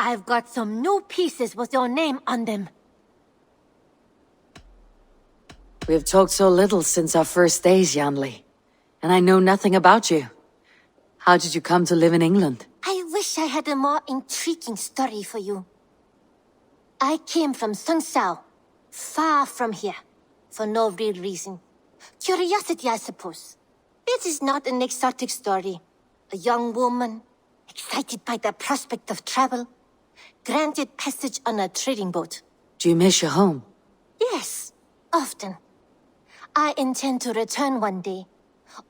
I've got some new pieces with your name on them. We have talked so little since our first days, Yanli. And I know nothing about you. How did you come to live in England? I wish I had a more intriguing story for you. I came from Sunsao, far from here, for no real reason. Curiosity, I suppose. It is not an exotic story. A young woman, excited by the prospect of travel, granted passage on a trading boat. Do you miss your home? Yes, often. I intend to return one day,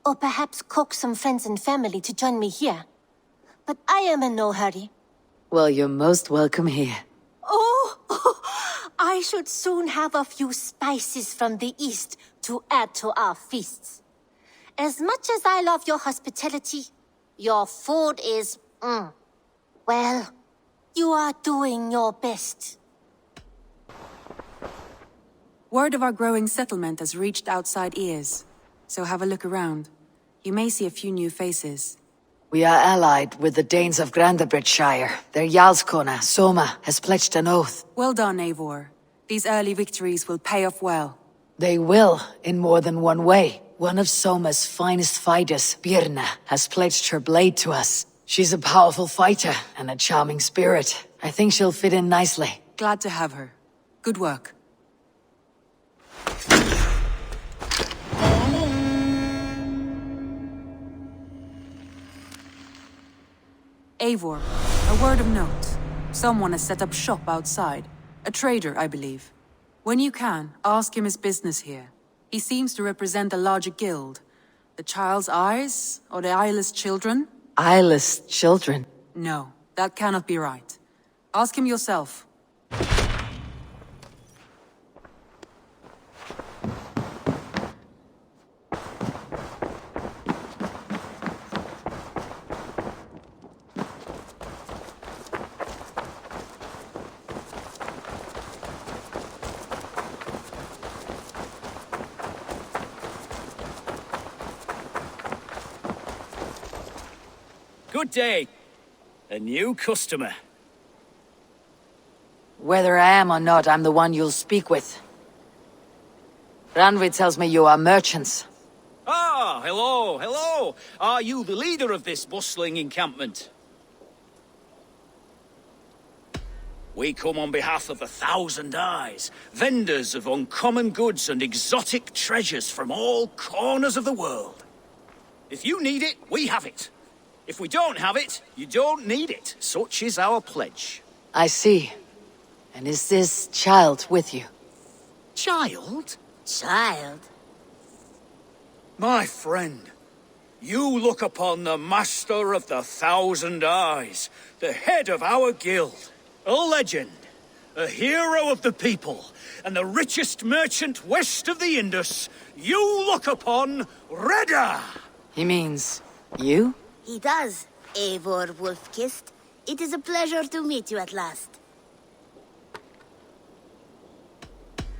or perhaps coax some friends and family to join me here. But I am in no hurry. Well, you're most welcome here. Oh, I should soon have a few spices from the east to add to our feasts. As much as I love your hospitality, your food is, well, you are doing your best. Word of our growing settlement has reached outside ears, so have a look around. You may see a few new faces. We are allied with the Danes of Grandabridgeshire. Their Jarlskona, Soma, has pledged an oath. Well done, Eivor. These early victories will pay off well. They will, in more than one way. One of Soma's finest fighters, Birna, has pledged her blade to us. She's a powerful fighter and a charming spirit. I think she'll fit in nicely. Glad to have her. Good work. Eivor, a word of note. Someone has set up shop outside. A trader, I believe. When you can, ask him his business here. He seems to represent a larger guild. The Child's Eyes, or the Eyeless Children? Eyeless children? No, that cannot be right. Ask him yourself. Good day. A new customer. Whether I am or not, I'm the one you'll speak with. Ranvi tells me you are merchants. Ah, hello, hello. Are you the leader of this bustling encampment? We come on behalf of 1,000 Eyes, vendors of uncommon goods and exotic treasures from all corners of the world. If you need it, we have it. If we don't have it, you don't need it. Such is our pledge. I see. And is this child with you? Child? Child? My friend, you look upon the master of the 1,000 Eyes, the head of our guild, a legend, a hero of the people, and the richest merchant west of the Indus. You look upon Reda! He means you? He does, Eivor Wolf-Kissed. It is a pleasure to meet you at last.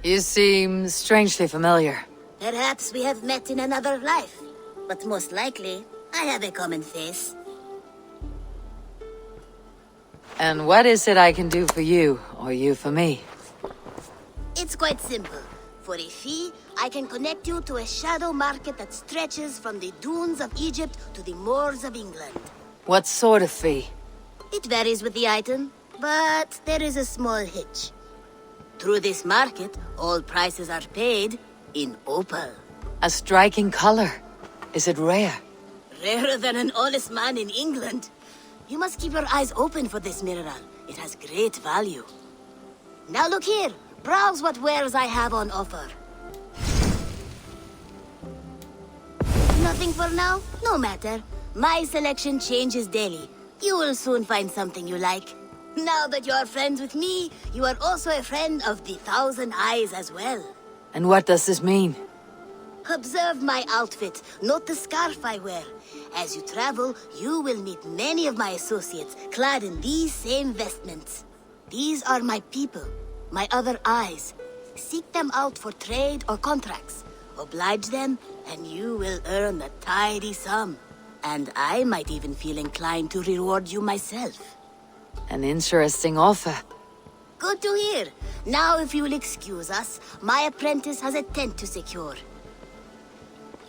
You seem strangely familiar. Perhaps we have met in another life, but most likely, I have a common face. And what is it I can do for you, or you for me? It's quite simple. For a fee, I can connect you to a shadow market that stretches from the dunes of Egypt to the moors of England. What sort of fee? It varies with the item, but there is a small hitch. Through this market, all prices are paid in opal. A striking color. Is it rare? Rarer than an honest man in England. You must keep your eyes open for this mineral. It has great value. Now look here. Browse what wares I have on offer. Nothing for now? No matter. My selection changes daily. You will soon find something you like. Now that you are friends with me, you are also a friend of the 1,000 Eyes as well. And what does this mean? Observe my outfit. Note the scarf I wear. As you travel, you will meet many of my associates clad in these same vestments. These are my people, my other eyes. Seek them out for trade or contracts. Oblige them, and you will earn a tidy sum. And I might even feel inclined to reward you myself. An interesting offer. Good to hear. Now, if you will excuse us, my apprentice has a tent to secure.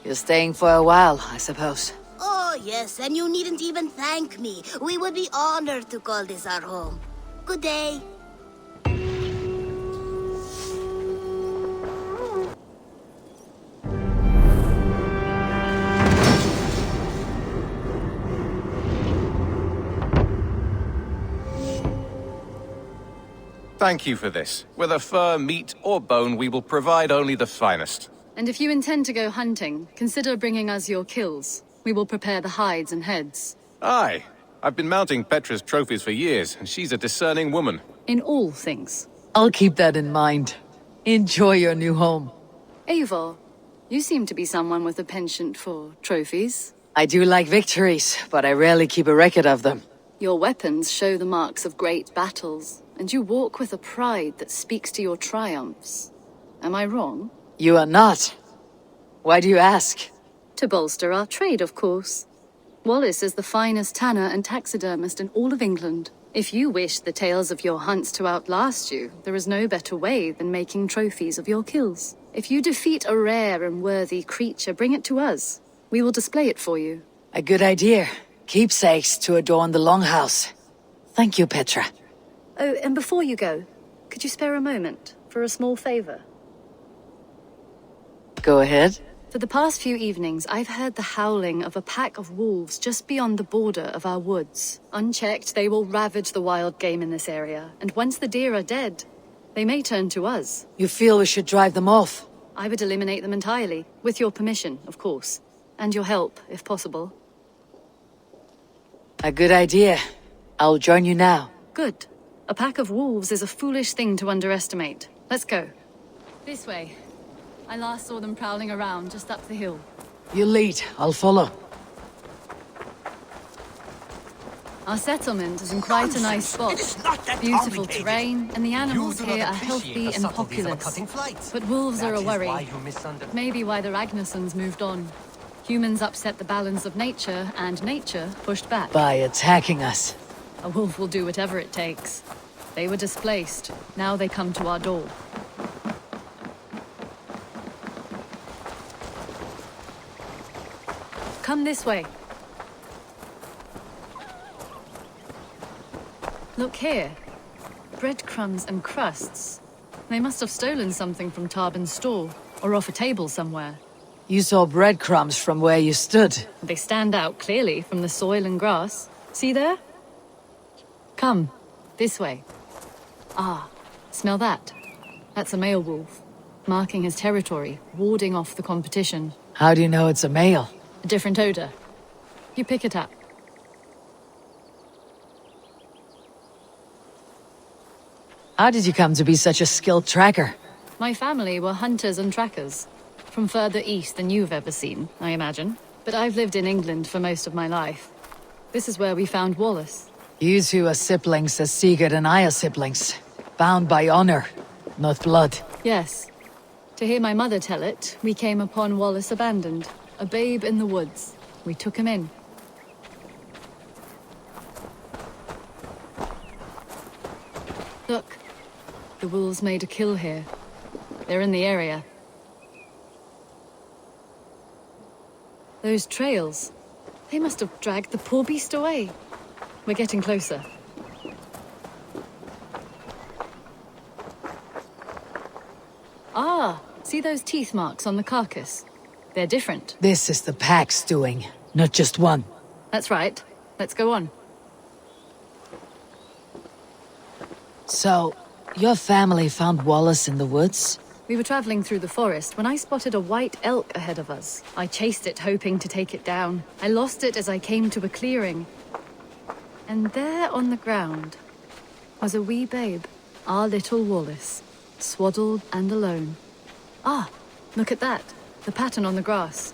You're staying for a while, I suppose. Oh, yes, and you needn't even thank me. We would be honored to call this our home. Good day. Thank you for this. Whether fur, meat, or bone, we will provide only the finest. And if you intend to go hunting, consider bringing us your kills. We will prepare the hides and heads. Aye. I've been mounting Petra's trophies for years, and she's a discerning woman. In all things. I'll keep that in mind. Enjoy your new home. Eivor, you seem to be someone with a penchant for trophies. I do like victories, but I rarely keep a record of them. Your weapons show the marks of great battles, and you walk with a pride that speaks to your triumphs. Am I wrong? You are not. Why do you ask? To bolster our trade, of course. Wallace is the finest tanner and taxidermist in all of England. If you wish the tales of your hunts to outlast you, there is no better way than making trophies of your kills. If you defeat a rare and worthy creature, bring it to us. We will display it for you. A good idea. Keepsakes to adorn the longhouse. Thank you, Petra. Oh, and before you go, could you spare a moment for a small favor? Go ahead. For the past few evenings, I've heard the howling of a pack of wolves just beyond the border of our woods. Unchecked, they will ravage the wild game in this area, and once the deer are dead, they may turn to us. You feel we should drive them off? I would eliminate them entirely, with your permission, of course. And your help, if possible. A good idea. I'll join you now. Good. A pack of wolves is a foolish thing to underestimate. Let's go. This way. I last saw them prowling around just up the hill. You lead, I'll follow. Our settlement is in quite a nice spot. Beautiful terrain, and the animals here are healthy and populous. But wolves are a worry. Maybe why the Ragnarsons moved on. Humans upset the balance of nature, and nature pushed back. By attacking us. A wolf will do whatever it takes. They were displaced. Now they come to our door. Come this way. Look here. Breadcrumbs and crusts. They must have stolen something from Tarbin's store, or off a table somewhere. You saw breadcrumbs from where you stood. They stand out clearly from the soil and grass. See there? Come, this way. Ah, smell that? That's a male wolf, marking his territory, warding off the competition. How do you know it's a male? A different odor. You pick it up. How did you come to be such a skilled tracker? My family were hunters and trackers. From further east than you've ever seen, I imagine. But I've lived in England for most of my life. This is where we found Wallace. You two are siblings as Sigurd and I are siblings. Bound by honor, not blood. Yes. To hear my mother tell it, we came upon Wallace abandoned. A babe in the woods. We took him in. Look. The wolves made a kill here. They're in the area. Those trails. They must have dragged the poor beast away. We're getting closer. Ah, see those teeth marks on the carcass? They're different. This is the pack's doing, not just one. That's right. Let's go on. So, your family found Wallace in the woods? We were traveling through the forest when I spotted a white elk ahead of us. I chased it, hoping to take it down. I lost it as I came to a clearing. And there on the ground was a wee babe, our little Wallace, swaddled and alone. Ah, look at that. The pattern on the grass.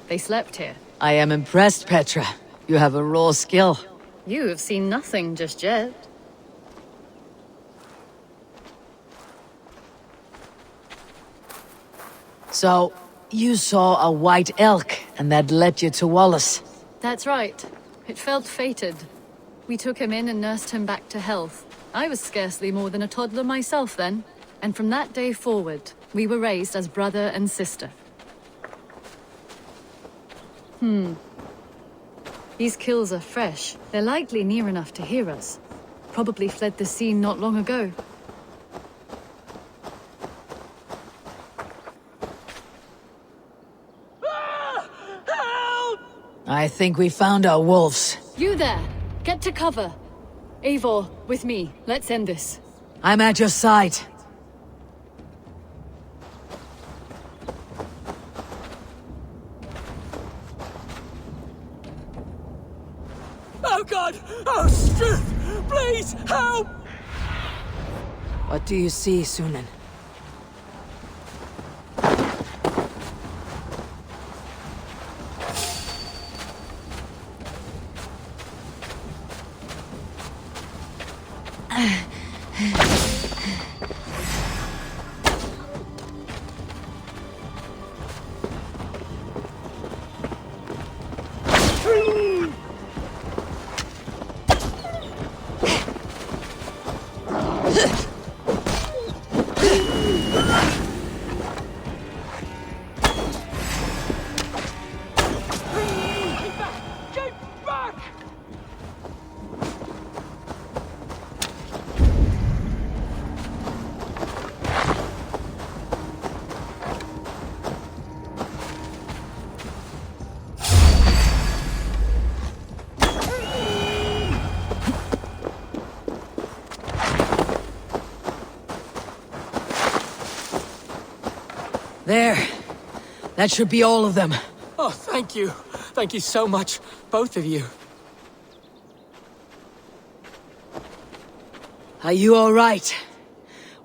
They slept here. I am impressed, Petra. You have a raw skill. You have seen nothing just yet. So, you saw a white elk, and that led you to Wallace. That's right. It felt fated. We took him in and nursed him back to health. I was scarcely more than a toddler myself then. And from that day forward, we were raised as brother and sister. These kills are fresh. They're likely near enough to hear us. Probably fled the scene not long ago. I think we found our wolves. You there! Get to cover! Eivor, with me. Let's end this. I'm at your side. Oh God! Oh, Struth! Please, help! What do you see, Sunan? There. That should be all of them. Oh, thank you. Thank you so much, both of you. Are you all right?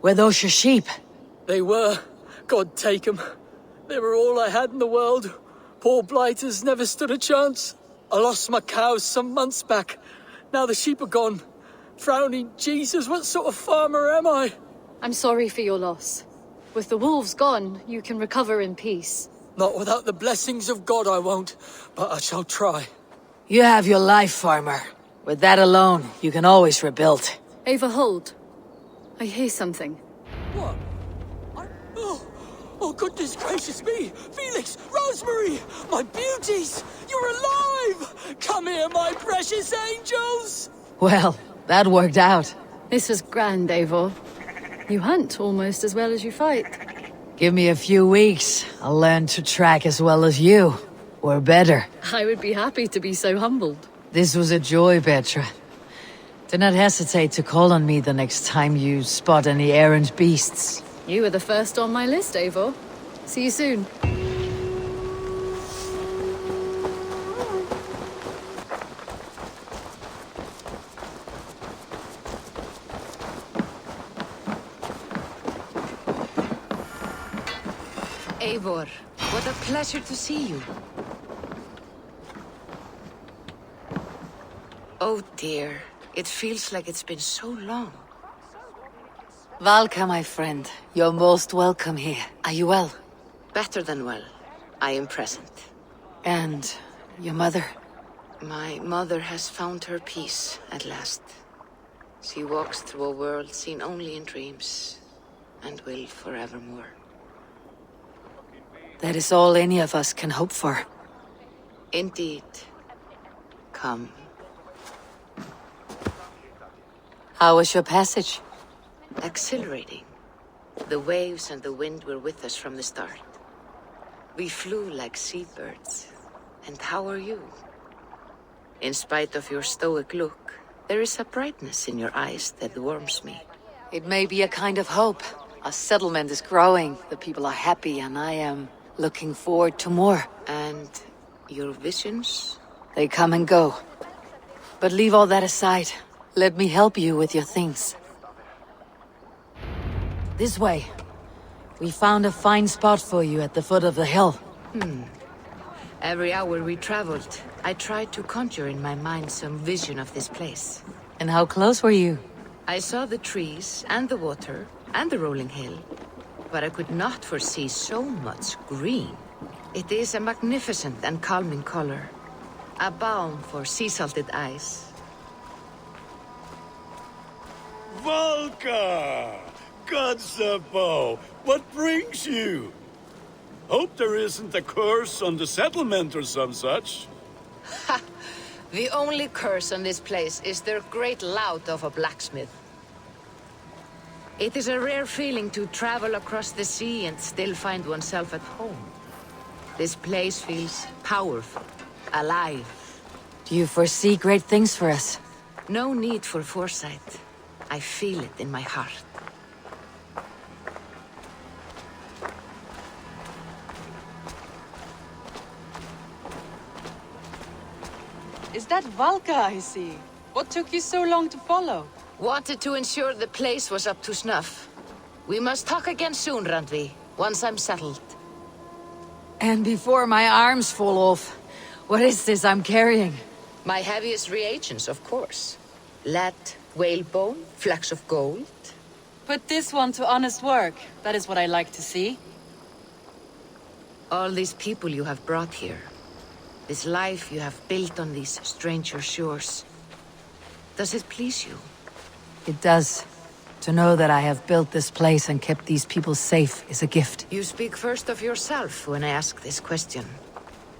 Were those your sheep? They were. God take them. They were all I had in the world. Poor blighters never stood a chance. I lost my cows some months back. Now the sheep are gone. Frowning Jesus, what sort of farmer am I? I'm sorry for your loss. With the wolves gone, you can recover in peace. Not without the blessings of God I won't, but I shall try. You have your life, farmer. With that alone, you can always rebuild. Ava, hold. I hear something. What? Oh, goodness gracious me! Felix, Rosemary, my beauties! You're alive! Come here, my precious angels! Well, that worked out. This was grand, Eivor. You hunt almost as well as you fight. Give me a few weeks. I'll learn to track as well as you. Or better. I would be happy to be so humbled. This was a joy, Petra. Do not hesitate to call on me the next time you spot any errant beasts. You were the first on my list, Eivor. See you soon. Eivor, what a pleasure to see you. Oh dear, it feels like it's been so long. Valka, my friend, you're most welcome here. Are you well? Better than well. I am present. And your mother? My mother has found her peace at last. She walks through a world seen only in dreams, and will forevermore. That is all any of us can hope for. Indeed. Come. How was your passage? Exhilarating. The waves and the wind were with us from the start. We flew like seabirds. And how are you? In spite of your stoic look, there is a brightness in your eyes that warms me. It may be a kind of hope. Our settlement is growing, the people are happy, and I am looking forward to more. And your visions? They come and go. But leave all that aside. Let me help you with your things. This way. We found a fine spot for you at the foot of the hill. Every hour we traveled, I tried to conjure in my mind some vision of this place. And how close were you? I saw the trees and the water and the rolling hill, but I could not foresee so much green. It is a magnificent and calming color, a balm for sea-salted eyes. Volka! Gods above, what brings you? Hope there isn't a curse on the settlement or some such. The only curse on this place is their great lout of a blacksmith. It is a rare feeling to travel across the sea and still find oneself at home. This place feels powerful, alive. Do you foresee great things for us? No need for foresight. I feel it in my heart. Is that Valka I see? What took you so long to follow? Wanted to ensure the place was up to snuff. We must talk again soon, Randvi, once I'm settled. And before my arms fall off, what is this I'm carrying? My heaviest reagents, of course. Lead, whalebone, flecks of gold. Put this one to honest work. That is what I like to see. All these people you have brought here. This life you have built on these stranger shores. Does it please you? It does. To know that I have built this place and kept these people safe is a gift. You speak first of yourself when I ask this question.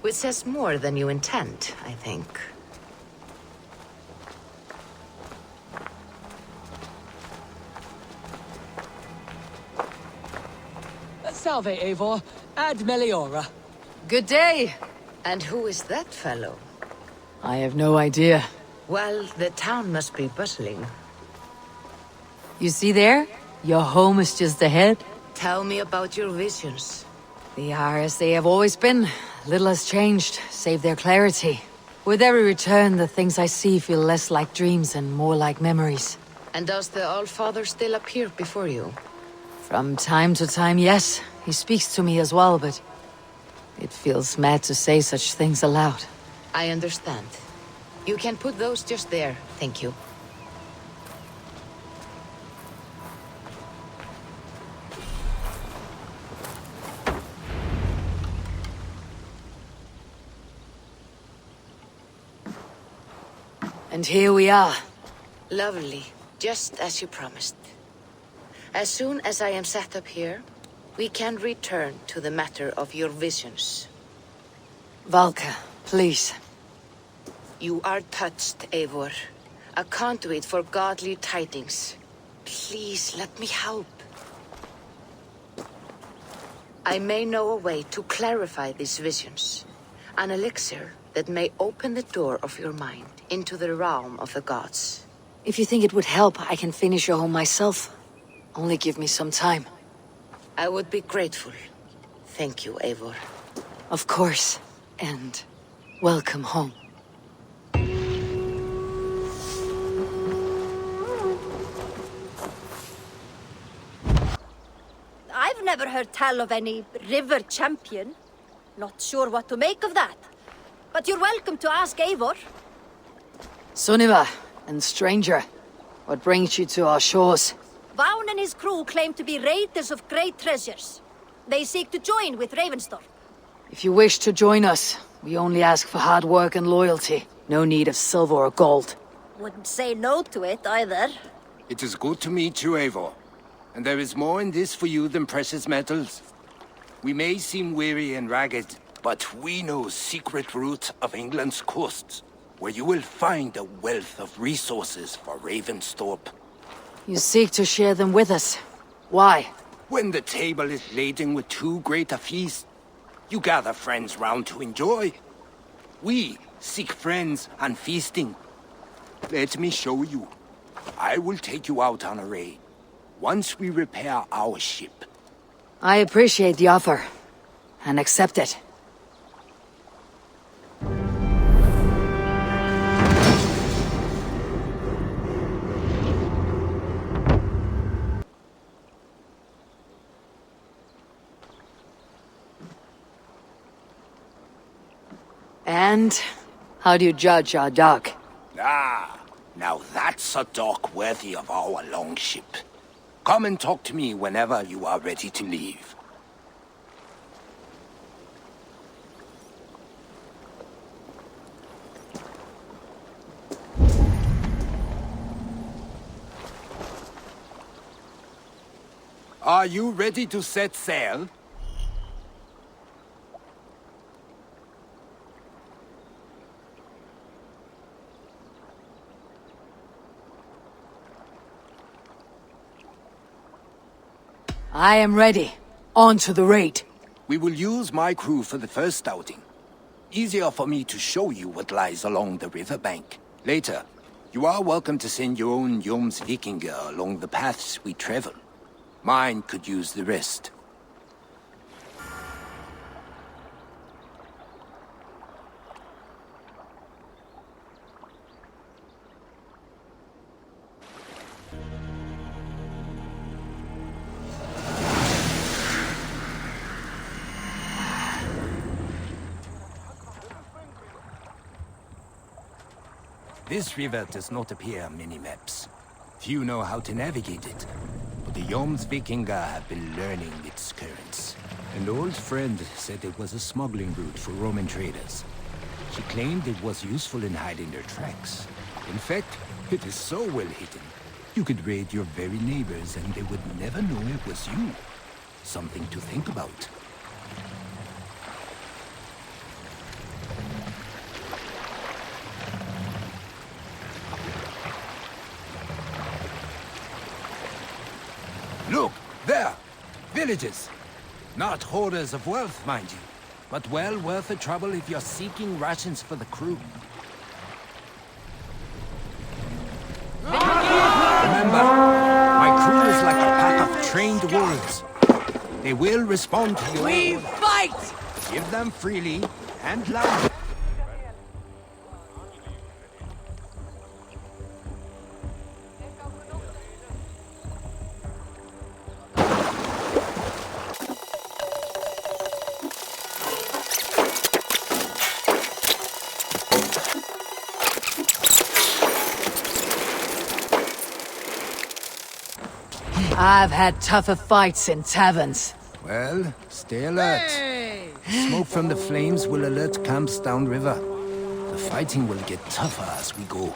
Which says more than you intend, I think. Salve, Eivor. Ad Meliora. Good day! And who is that fellow? I have no idea. Well, the town must be bustling. You see there? Your home is just ahead. Tell me about your visions. They are as they have always been. Little has changed, save their clarity. With every return, the things I see feel less like dreams and more like memories. And does the Allfather still appear before you? From time to time, yes. He speaks to me as well, but it feels mad to say such things aloud. I understand. You can put those just there, thank you. And here we are. Lovely, just as you promised. As soon as I am set up here, we can return to the matter of your visions. Valka, please. You are touched, Eivor. A conduit for godly tidings. Please, let me help. I may know a way to clarify these visions. An elixir that may open the door of your mind into the realm of the gods. If you think it would help, I can finish your home myself. Only give me some time. I would be grateful. Thank you, Eivor. Of course. And welcome home. I've never heard tell of any river champion. Not sure what to make of that. But you're welcome to ask Eivor. Sunniva, and stranger, what brings you to our shores? Vaughn and his crew claim to be raiders of great treasures. They seek to join with Ravensthorpe. If you wish to join us, we only ask for hard work and loyalty. No need of silver or gold. Wouldn't say no to it, either. It is good to meet you, Eivor. And there is more in this for you than precious metals. We may seem weary and ragged, but we know secret routes of England's coasts, where you will find a wealth of resources for Ravensthorpe. You seek to share them with us. Why? When the table is laden with too great a feast, you gather friends round to enjoy. We seek friends and feasting. Let me show you. I will take you out on a raid, once we repair our ship. I appreciate the offer, and accept it. And how do you judge our dock? Ah, now that's a dock worthy of our longship. Come and talk to me whenever you are ready to leave. Are you ready to set sail? I am ready. On to the raid. We will use my crew for the first outing. Easier for me to show you what lies along the riverbank. Later, you are welcome to send your own Jomsvikinger along the paths we travel. Mine could use the rest. This river does not appear on many maps. Few know how to navigate it, but the Jomsvikinger have been learning its currents. An old friend said it was a smuggling route for Roman traders. She claimed it was useful in hiding their tracks. In fact, it is so well hidden, you could raid your very neighbors and they would never know it was you. Something to think about. Look, there! Villages! Not hoarders of wealth, mind you, but well worth the trouble if you're seeking rations for the crew. Remember, my crew is like a pack of trained wolves. They will respond to your We order. fight! Give them freely and loudly. I've had tougher fights in taverns. Well, stay alert. Smoke from the flames will alert camps downriver. The fighting will get tougher as we go.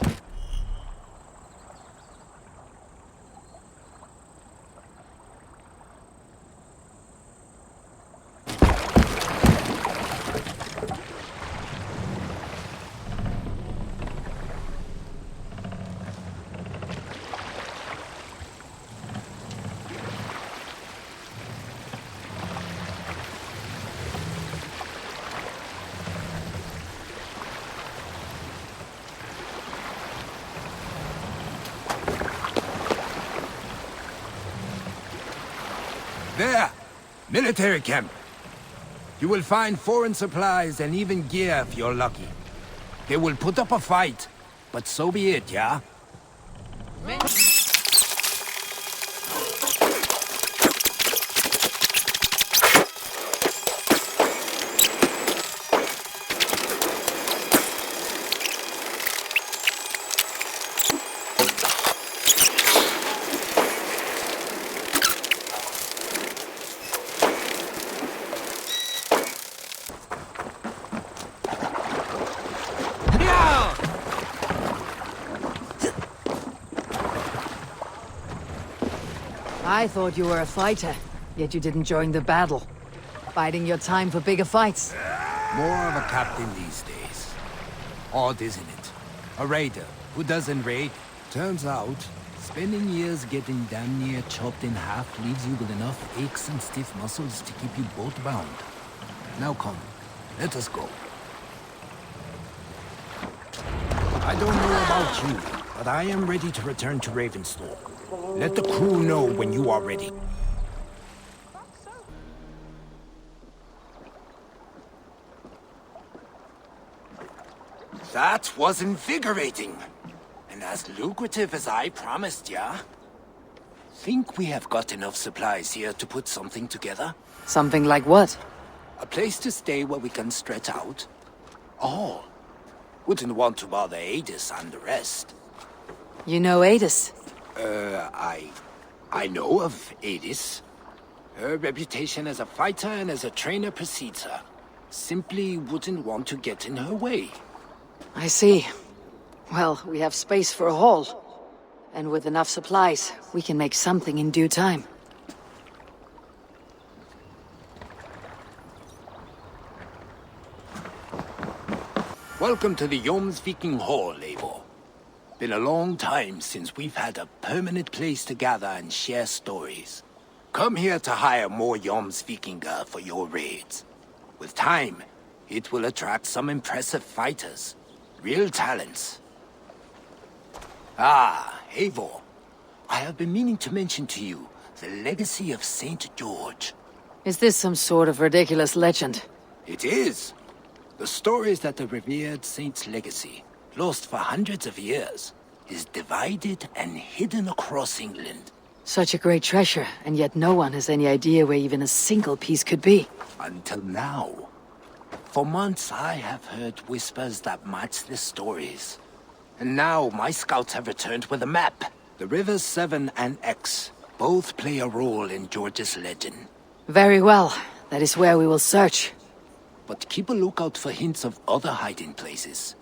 There! Military camp. You will find foreign supplies and even gear if you're lucky. They will put up a fight, but so be it, yeah? I thought you were a fighter, yet you didn't join the battle. Biding your time for bigger fights. More of a captain these days. Odd, isn't it? A raider who doesn't raid. Turns out, spending years getting damn near chopped in half leaves you with enough aches and stiff muscles to keep you boat bound. Now come, let us go. I don't know about you, but I am ready to return to Ravenstall. Let the crew know when you are ready. That was invigorating. And as lucrative as I promised ya. Think we have got enough supplies here to put something together? Something like what? A place to stay where we can stretch out. All. Wouldn't want to bother Adis and the rest. You know Adis? I know of Adis. Her reputation as a fighter and as a trainer precedes her. Simply wouldn't want to get in her way. I see. Well, we have space for a hall. And with enough supplies, we can make something in due time. Welcome to the Jomsviking Hall, Eivor. Been a long time since we've had a permanent place to gather and share stories. Come here to hire more Jomsvikinga for your raids. With time, it will attract some impressive fighters. Real talents. Ah, Eivor. I have been meaning to mention to you the legacy of Saint George. Is this some sort of ridiculous legend? It is. The story is that the revered saint's legacy, lost for hundreds of years, is divided and hidden across England. Such a great treasure, and yet no one has any idea where even a single piece could be. Until now. For months I have heard whispers that match the stories. And now my scouts have returned with a map. The rivers Severn and Exe both play a role in George's legend. Very well. That is where we will search. But keep a lookout for hints of other hiding places.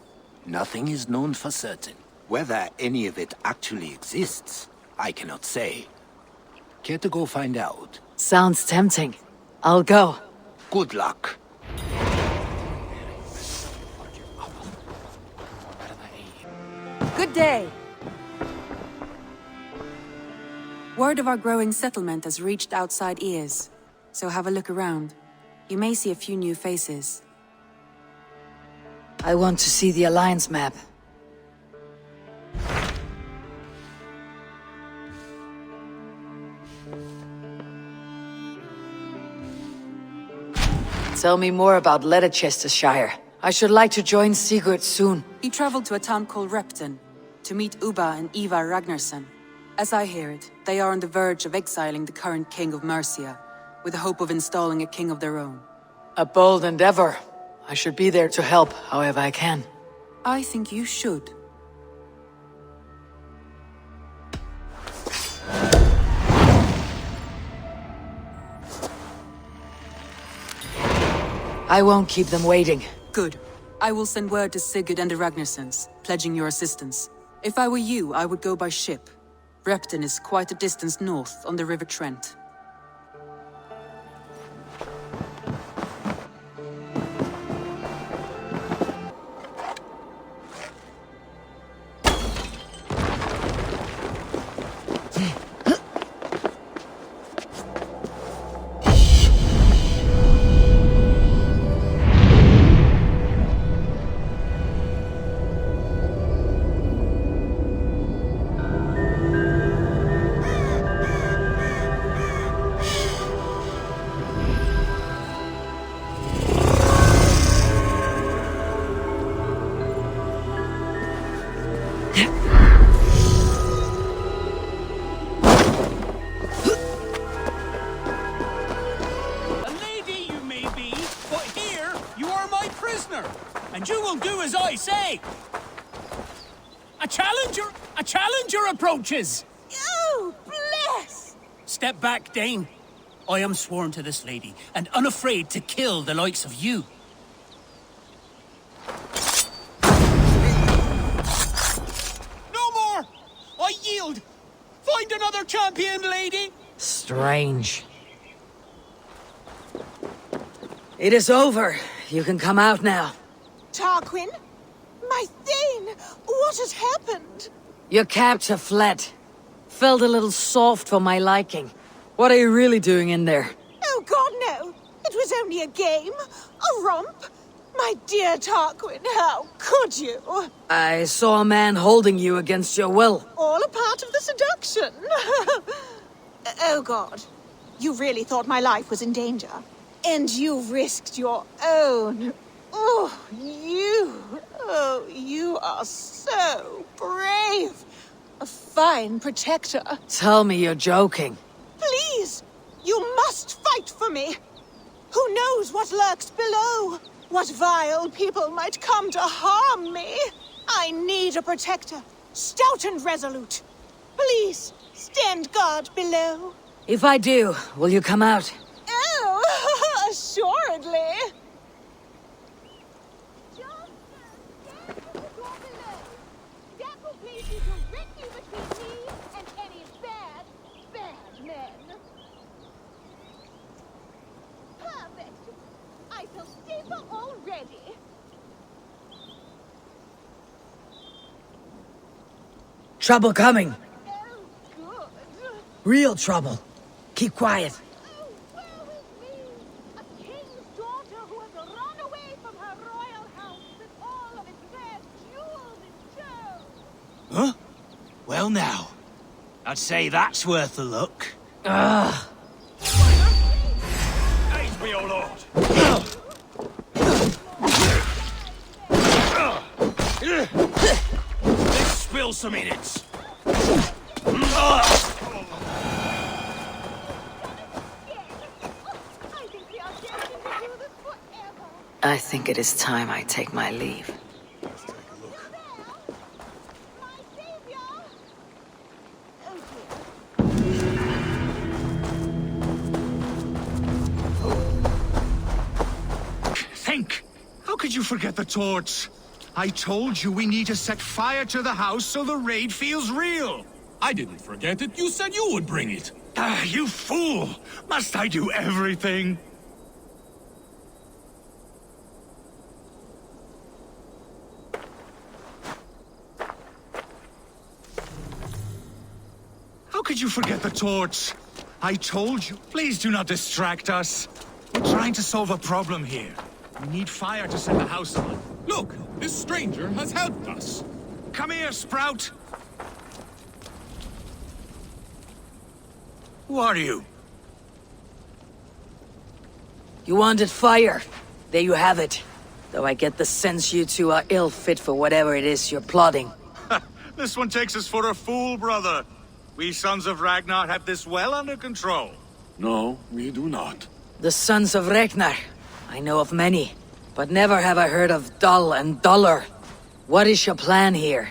Nothing is known for certain. Whether any of it actually exists, I cannot say. Care to go find out? Sounds tempting. I'll go. Good luck. Good day! Word of our growing settlement has reached outside ears, so have a look around. You may see a few new faces. I want to see the Alliance map. Tell me more about Leicestershire. I should like to join Sigurd soon. He traveled to a town called Repton to meet Ubba and Ivar Ragnarsson. As I hear it, they are on the verge of exiling the current king of Mercia, with the hope of installing a king of their own. A bold endeavor. I should be there to help however I can. I think you should. I won't keep them waiting. Good. I will send word to Sigurd and the Ragnarssons, pledging your assistance. If I were you, I would go by ship. Repton is quite a distance north on the River Trent. And you will do as I say. A challenger approaches. Oh, bless! Step back, Dane. I am sworn to this lady, and unafraid to kill the likes of you. No more! I yield! Find another champion, lady! Strange. It is over. You can come out now. Tarquin? My Thane! What has happened? Your captor fled. Felt a little soft for my liking. What are you really doing in there? Oh, God, no. It was only a game. A romp. My dear Tarquin, how could you? I saw a man holding you against your will. All a part of the seduction. Oh, God. You really thought my life was in danger. And you risked your own. Oh, you are so brave. A fine protector. Tell me you're joking. Please, you must fight for me. Who knows what lurks below? What vile people might come to harm me? I need a protector, stout and resolute. Please, stand guard below. If I do, will you come out? Oh, assuredly. That will place you directly between me and any bad men. Perfect. I feel safer already. Trouble coming. Oh, good. Real trouble. Keep quiet. Oh, woe is me! A king's daughter who has run away from her royal house with all of its rare jewels in tow. Huh? Well now, I'd say that's worth a look. Ugh. Aid me, O Lord! Let's spill some innards. I think we are destined to do this forever. I think it is time I take my leave. My savior! Oh dear. Think! How could you forget the torch? I told you we need to set fire to the house so the raid feels real. I didn't forget it. You said you would bring it. Ah, you fool! Must I do everything? How could you forget the torch? I told you. Please do not distract us. We're trying to solve a problem here. We need fire to set the house on. Look, this stranger has helped us. Come here, Sprout! Who are you? You wanted fire. There you have it. Though I get the sense you two are ill fit for whatever it is you're plotting. This one takes us for a fool, brother. We sons of Ragnar have this well under control. No, we do not. The sons of Ragnar. I know of many, but never have I heard of Dull and Duller. What is your plan here?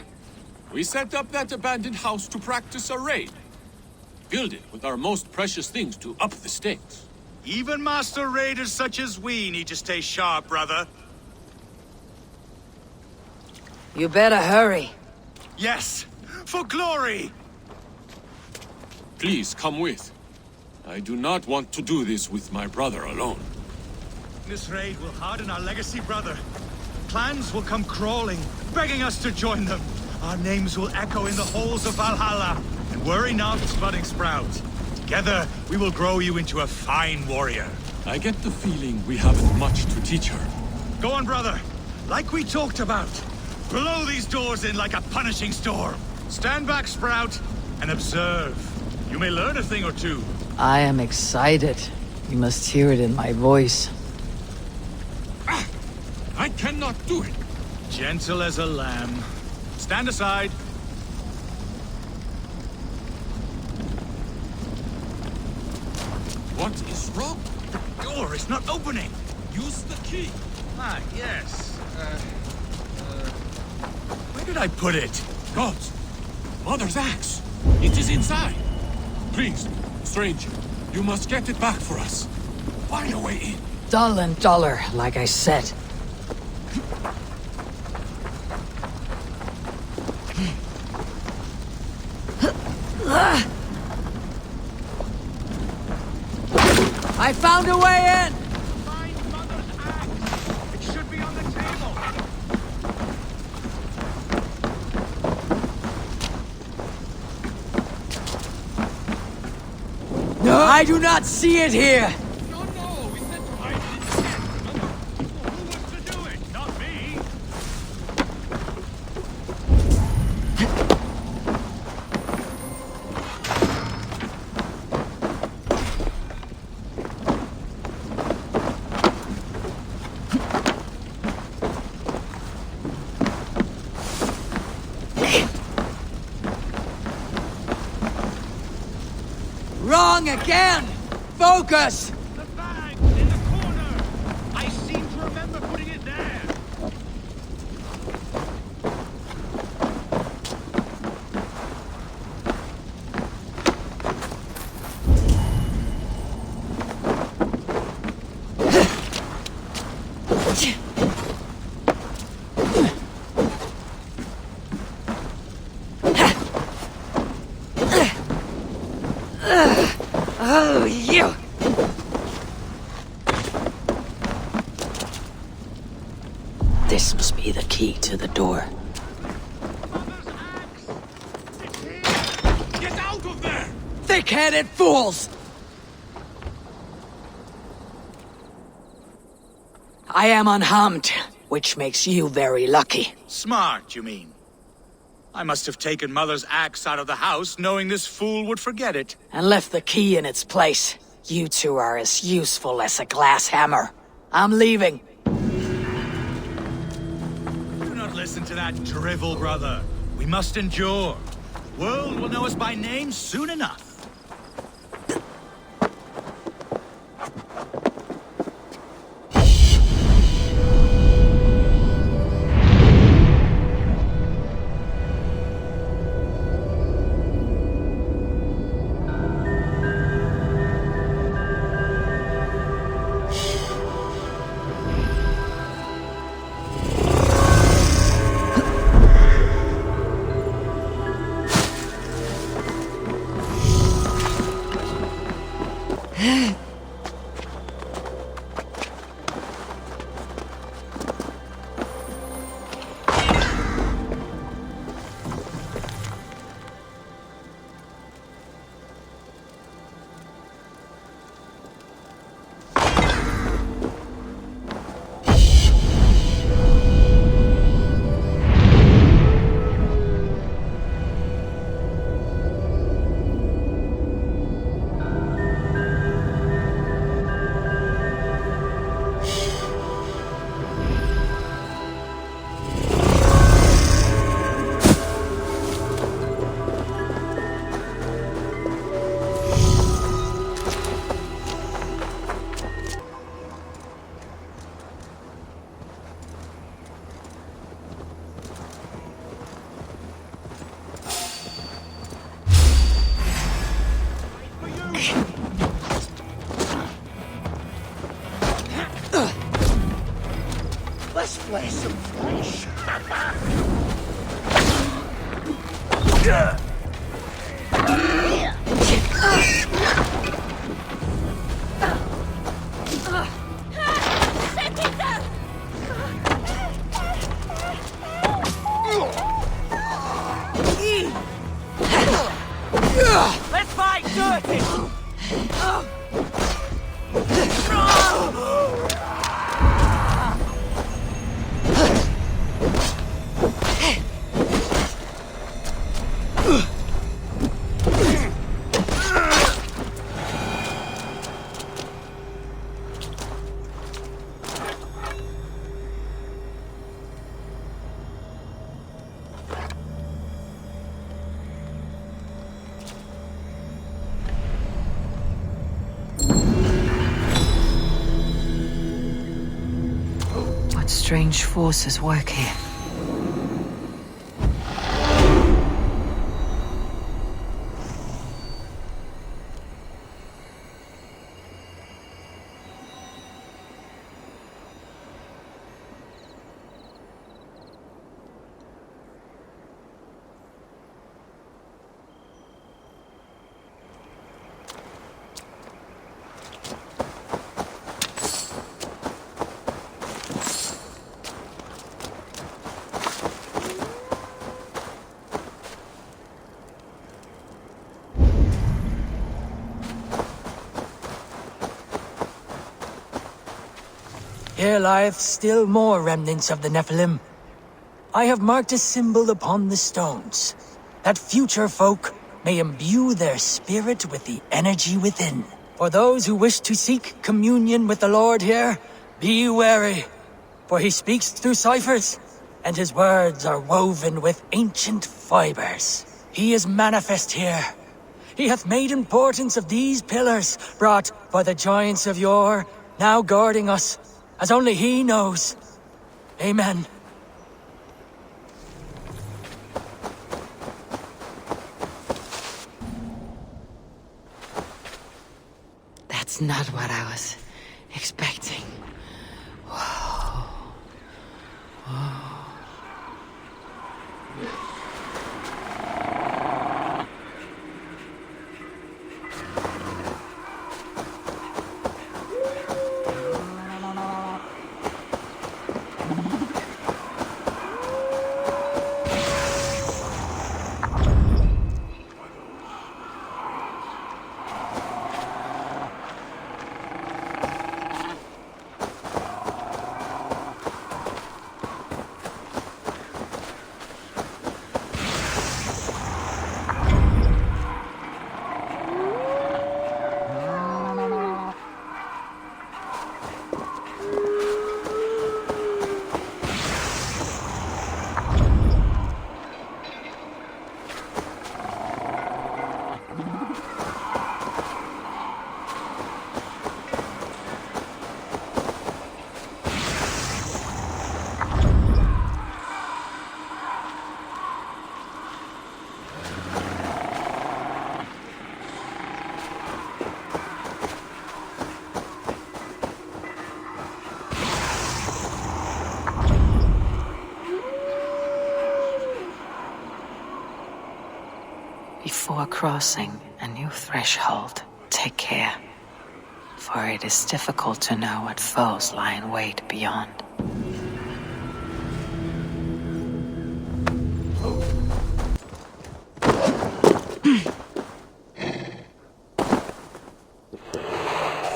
We set up that abandoned house to practice a raid. Build it with our most precious things to up the stakes. Even master raiders such as we need to stay sharp, brother. You better hurry. Yes, for glory! Please come with. I do not want to do this with my brother alone. This raid will harden our legacy, brother. Clans will come crawling, begging us to join them. Our names will echo in the halls of Valhalla. And worry not, budding Sprout. Together, we will grow you into a fine warrior. I get the feeling we haven't much to teach her. Go on, brother. Like we talked about. Blow these doors in like a punishing storm. Stand back, Sprout, and observe. You may learn a thing or two. I am excited. You must hear it in my voice. I cannot do it. Gentle as a lamb. Stand aside. What is wrong? The door is not opening. Use the key. Ah, yes. Where did I put it? Gods! Mother's axe! It is inside! Please, stranger, you must get it back for us. Find a way in. Dull and Duller, like I said. I found a way in! Find Mother's axe. It should be on the table. No, I do not see it here! No, we said to hide it. Who wants to do it? Not me. Wrong again! Focus! The bag in the corner. I seem to remember putting it there. Oh, you! This must be the key to the door. Mother's axe. thick-headed fools! I am unharmed, which makes you very lucky. Smart, you mean? I must have taken Mother's axe out of the house, knowing this fool would forget it. And left the key in its place. You two are as useful as a glass hammer. I'm leaving. Do not listen to that drivel, brother. We must endure. The world will know us by name soon enough. Let's play some flesh. Let's fight dirty! What strange forces work here? Here lieth still more remnants of the Nephilim. I have marked a symbol upon the stones, that future folk may imbue their spirit with the energy within. For those who wish to seek communion with the Lord here, be wary, for he speaks through ciphers, and his words are woven with ancient fibers. He is manifest here. He hath made importance of these pillars, brought by the giants of yore, now guarding us, as only he knows. Amen. That's not what I was expecting. Whoa. Whoa. Before crossing a new threshold, take care. For it is difficult to know what foes lie in wait beyond.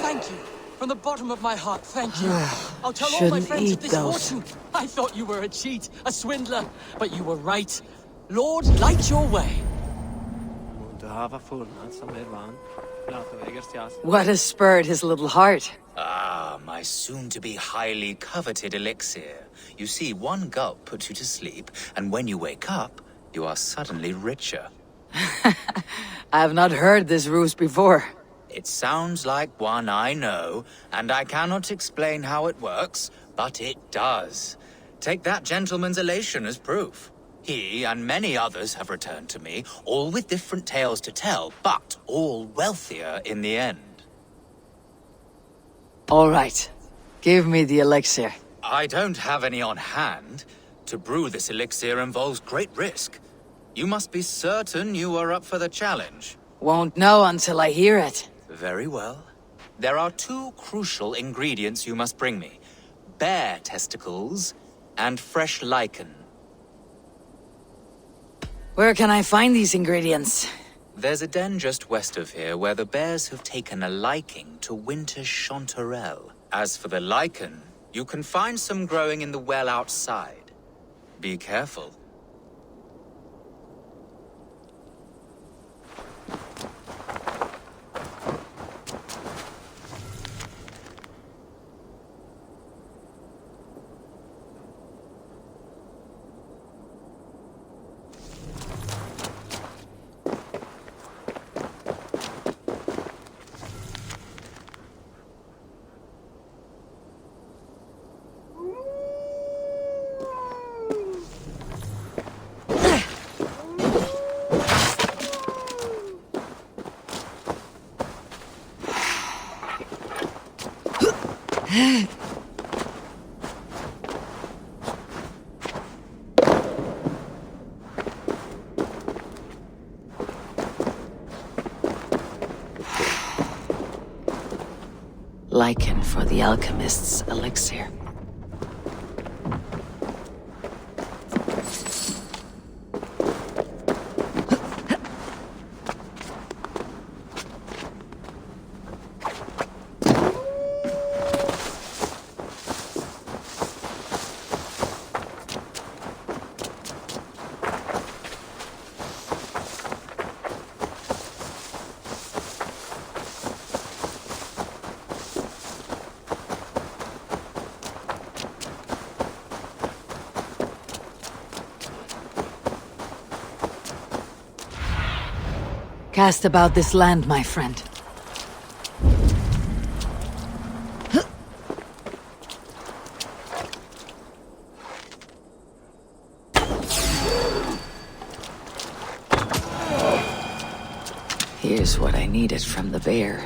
Thank you. From the bottom of my heart, thank you. I'll tell all my friends of this fortune. I thought you were a cheat, a swindler, but you were right. Lord, light your way. What has spurred his little heart? Ah, my soon-to-be highly coveted elixir. You see, one gulp puts you to sleep, and when you wake up, you are suddenly richer. I have not heard this ruse before. It sounds like one I know, and I cannot explain how it works, but it does. Take that gentleman's elation as proof. He and many others have returned to me, all with different tales to tell, but all wealthier in the end. All right. Give me the elixir. I don't have any on hand. To brew this elixir involves great risk. You must be certain you are up for the challenge. Won't know until I hear it. Very well. There are two crucial ingredients you must bring me. Bear testicles and fresh lichen. Where can I find these ingredients? There's a den just west of here where the bears have taken a liking to winter chanterelle. As for the lichen, you can find some growing in the well outside. Be careful. Lichen for the alchemist's elixir. Cast about this land, my friend. Here's what I needed from the bear.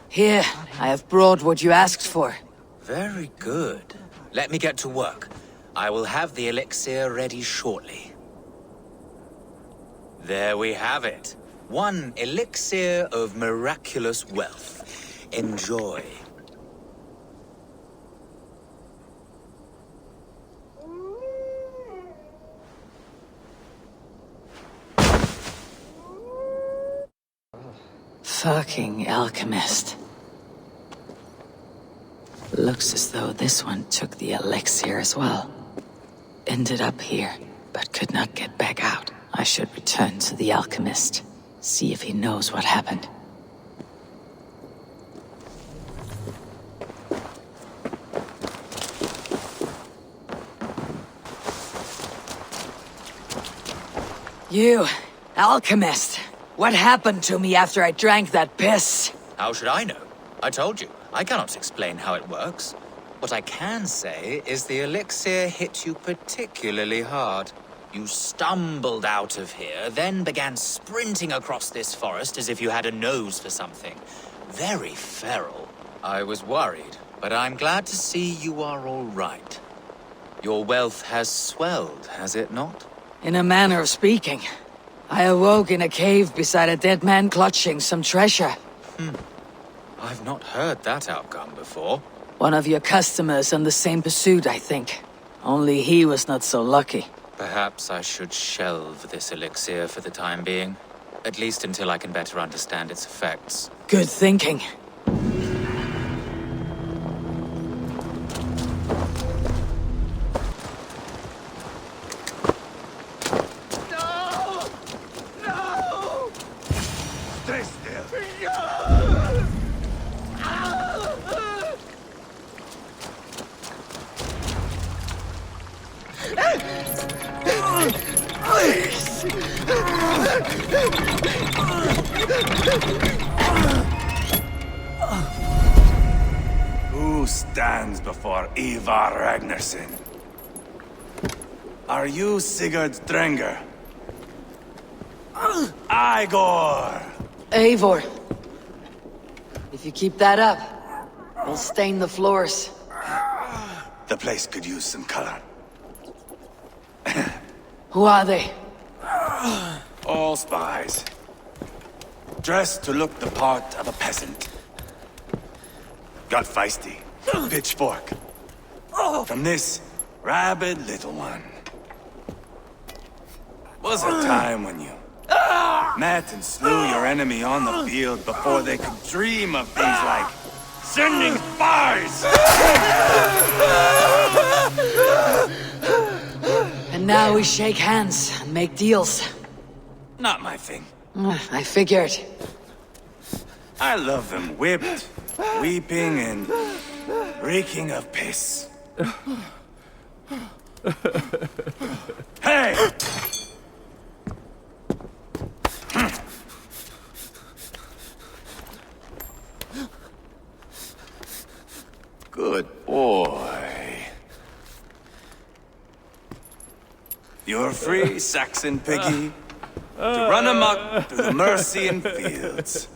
Here, I have brought what you asked for. Very good. Let me get to work. I will have the elixir ready shortly. There we have it. One elixir of miraculous wealth. Enjoy. Fucking alchemist. Looks as though this one took the elixir as well. Ended up here, but could not get back out. I should return to the alchemist. See if he knows what happened. You, alchemist. What happened to me after I drank that piss? How should I know? I told you, I cannot explain how it works. What I can say is the elixir hit you particularly hard. You stumbled out of here, then began sprinting across this forest as if you had a nose for something. Very feral. I was worried, but I'm glad to see you are all right. Your wealth has swelled, has it not? In a manner of speaking. I awoke in a cave beside a dead man clutching some treasure. I've not heard that outcome before. One of your customers on the same pursuit, I think. Only he was not so lucky. Perhaps I should shelve this elixir for the time being. At least until I can better understand its effects. Good thinking. Stay still. Who stands before Ivar Ragnarsson? Are you Sigurd Drenger? Igor! Eivor. If you keep that up, we'll stain the floors. The place could use some color. Who are they? All spies. Dressed to look the part of a peasant. Got feisty. Pitchfork. From this rabid little one. Was a time when you met and slew your enemy on the field before they could dream of things like sending spies! And now we shake hands and make deals. Not my thing. I figured. I love them whipped, weeping, and reeking of piss. Hey! Good boy. You're free, Saxon piggy, to run amok through the Mercian fields.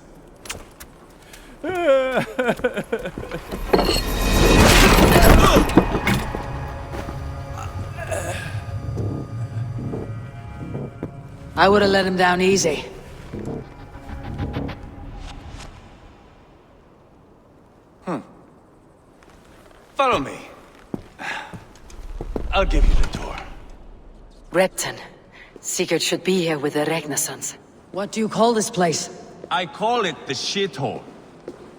I would have let him down easy. Follow me. I'll give you the tour. Repton. Sigurd should be here with the Ragnarsons. What do you call this place? I call it the shithole.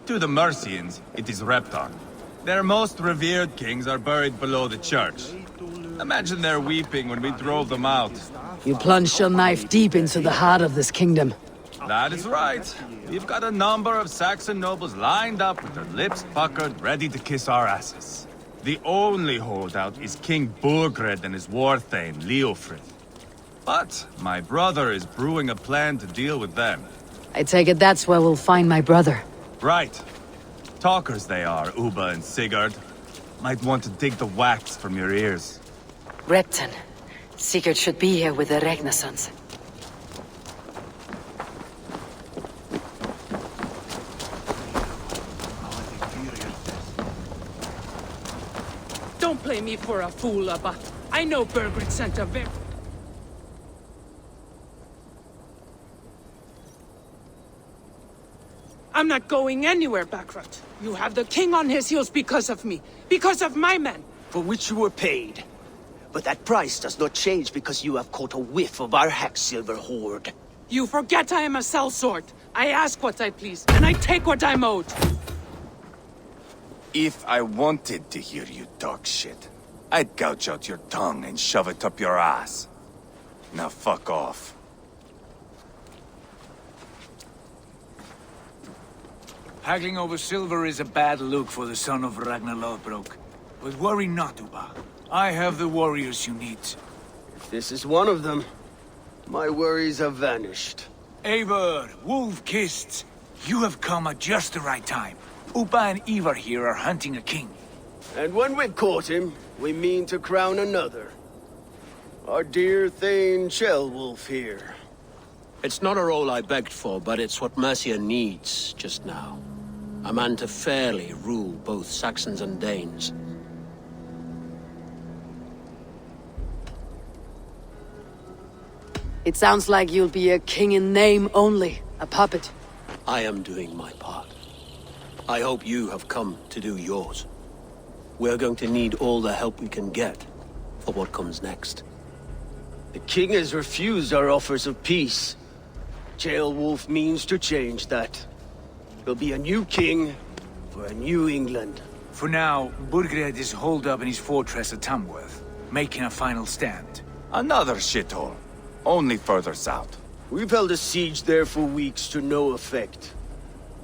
To the Mercians, it is Repton. Their most revered kings are buried below the church. Imagine their weeping when we drove them out. You plunged your knife deep into the heart of this kingdom. That is right. We've got a number of Saxon nobles lined up with their lips puckered, ready to kiss our asses. The only holdout is King Burgred and his war thane, Leofrith. But my brother is brewing a plan to deal with them. I take it that's where we'll find my brother. Right. Talkers they are, Uba and Sigurd. Might want to dig the wax from your ears. Repton. Sigurd should be here with the Ragnarsons. Don't play me for a fool, Abba. I know Burgred sent a very... I'm not going anywhere, Backrot. You have the king on his heels because of me. Because of my men. For which you were paid. But that price does not change because you have caught a whiff of our Hacksilver hoard. You forget I am a sellsword. I ask what I please, and I take what I'm owed. If I wanted to hear you talk shit, I'd gouge out your tongue and shove it up your ass. Now fuck off. Haggling over silver is a bad look for the son of Ragnar Lothbrok. But worry not, Uba. I have the warriors you need. If this is one of them, my worries have vanished. Eivor, Wolf-Kissed, you have come at just the right time. Upa and Ivar here are hunting a king. And when we've caught him, we mean to crown another. Our dear Thane Shellwolf here. It's not a role I begged for, but it's what Mercia needs just now. A man to fairly rule both Saxons and Danes. It sounds like you'll be a king in name only, a puppet. I am doing my part. I hope you have come to do yours. We're going to need all the help we can get for what comes next. The king has refused our offers of peace. Ceolwulf means to change that. There'll be a new king for a new England. For now, Burgred is holed up in his fortress at Tamworth, making a final stand. Another shithole. Only further south. We've held a siege there for weeks to no effect.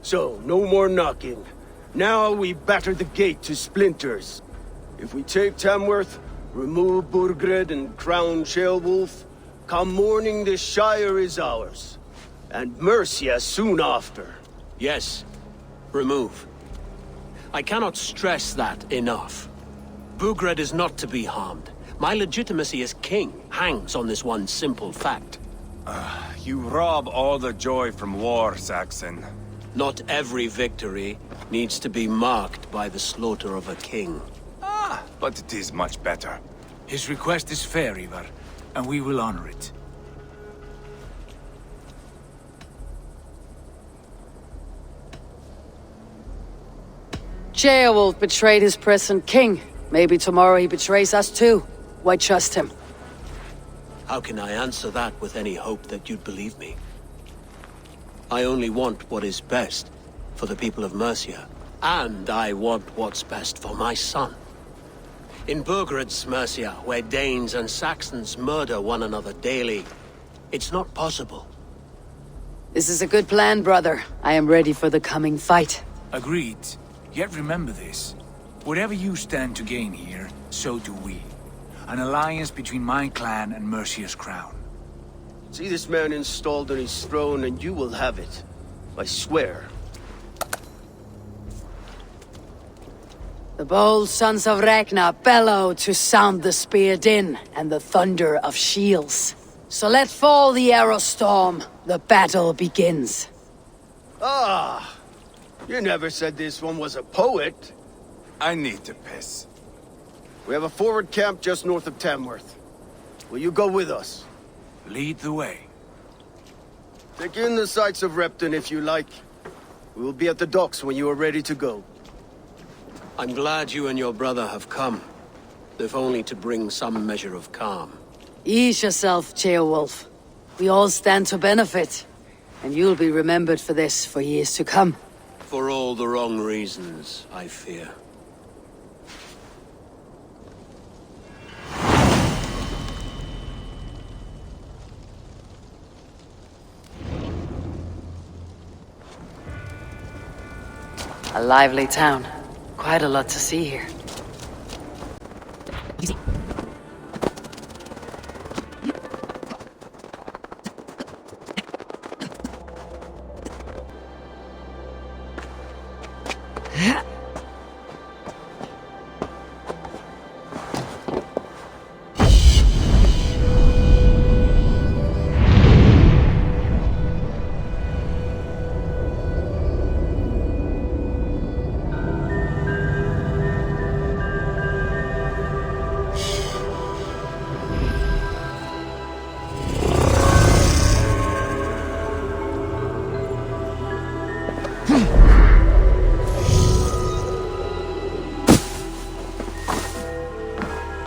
So, no more knocking. Now we batter the gate to splinters. If we take Tamworth, remove Burgred and crown Ceolwulf, come morning the Shire is ours. And Mercia soon after. Yes, remove. I cannot stress that enough. Burgred is not to be harmed. My legitimacy as king hangs on this one simple fact. You rob all the joy from war, Saxon. Not every victory needs to be marked by the slaughter of a king. But it is much better. His request is fair, Ivar, and we will honor it. Ceolwulf betrayed his present king. Maybe tomorrow he betrays us too. Why trust him? How can I answer that with any hope that you'd believe me? I only want what is best for the people of Mercia. And I want what's best for my son. In Burgred's Mercia, where Danes and Saxons murder one another daily, it's not possible. This is a good plan, brother. I am ready for the coming fight. Agreed. Yet remember this. Whatever you stand to gain here, so do we. An alliance between my clan and Mercia's crown. See this man installed on his throne and you will have it. I swear. The bold sons of Ragnar bellow to sound the spear din and the thunder of shields. So let fall the arrow storm. The battle begins. Ah! You never said this one was a poet. I need to piss. We have a forward camp just north of Tamworth. Will you go with us? Lead the way. Take in the sights of Repton if you like. We will be at the docks when you are ready to go. I'm glad you and your brother have come, if only to bring some measure of calm. Ease yourself, Ceolwulf. We all stand to benefit, and you'll be remembered for this for years to come. For all the wrong reasons, I fear. A lively town. Quite a lot to see here. Yeah.